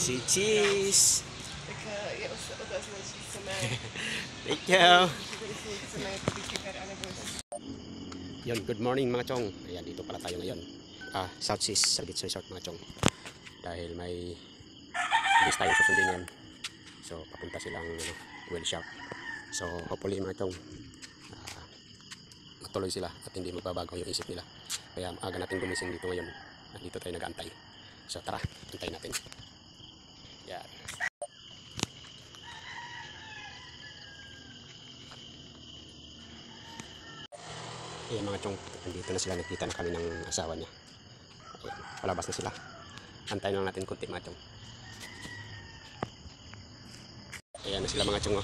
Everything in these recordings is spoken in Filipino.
Si Cheese. Ja, och det som är Thank you. Yun, good morning mga chong. Ayan, dito pala tayo ngayon. South Seas Service Resort mga chong. Dahil may bilis tayo susundin yan. So, papunta silang whale shark. So, hopefully mga chong, matuloy sila at hindi magbabago yung isip nila. Kaya maaga natin gumising dito ngayon. Dito tayo nag-aantay. So, tara, antayin natin. Yan. Ayan mga chong, nandito na sila, nakita na kami ng asawa niya. Ayan, palabas na sila. Antayin lang natin konti mga chong. Ayan na sila mga chong.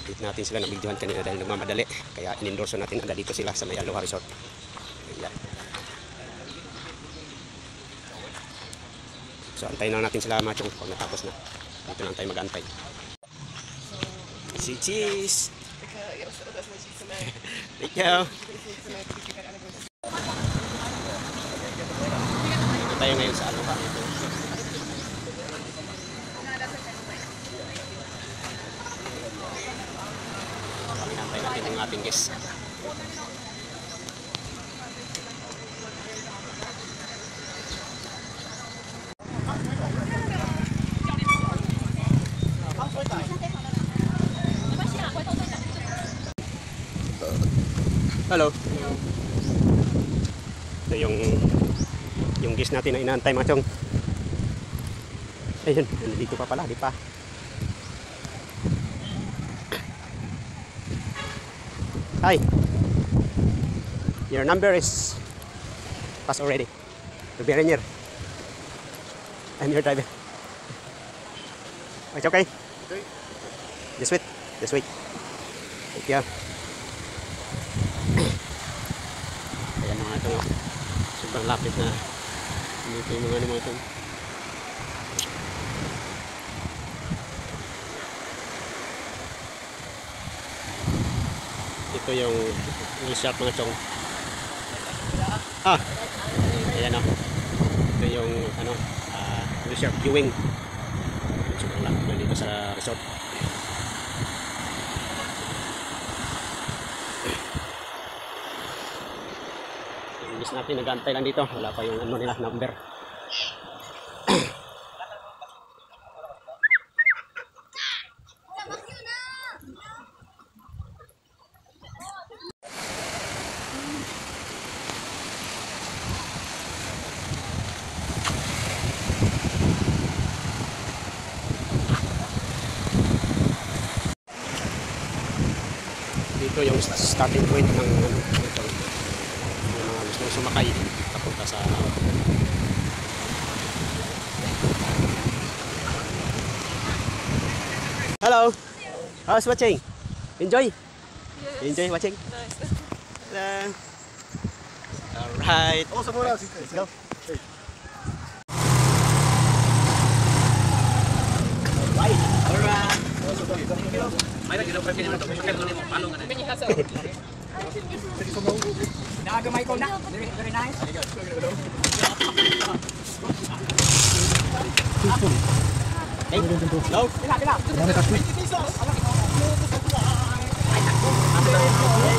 Dito natin sila na videohan kanina dahil nagmamadali. Kaya in-endorso natin agad dito sila sa may Aloha Resort. Ayan. So antayin lang natin sila mga chong kung natapos na. Dito lang tayo mag-antay. Si Cheese. Ja, och det som är så med. Thank you. Dito tayo ngayon sa Aloha. Antay natin yung ating guest. Hello. Ito yung guest natin na inaantay mga chong. Ayun, dito pa pala, di pa. Hi. Your number is passed already. To be here. I'm your driver. It's okay. Okay. This way. This way. Thank you. Ayan mga ito. Sobrang lapit na. Dito yung mga ito. Ito yung shark mga chong. Ayan o. Ito yung shark viewing. Sobrang lapit na dito sa resort. Imbis natin nag-antay lang dito. Wala pa yung nila number. Dito yung starting point ng ito. Yung mga gusto sumakay papunta sa Hello. How's watching? Enjoy? Yes. Enjoy watching? Nice. Hello. Alright. Oh, somewhere else. Let's go. Hey. Alright. Nagamay ko na. Very nice. Hey. Hello. Bila.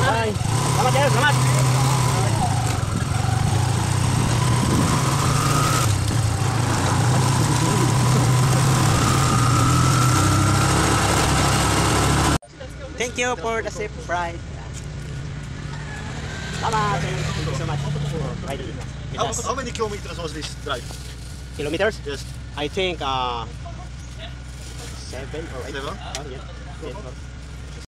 Hi. Selamat ya, selamat. Thank you for the safe ride. Salamat. Thank you so much for riding with us. How many kilometers was this drive? Kilometers? Yes. I think 7 or 8. 7? Oh, yeah.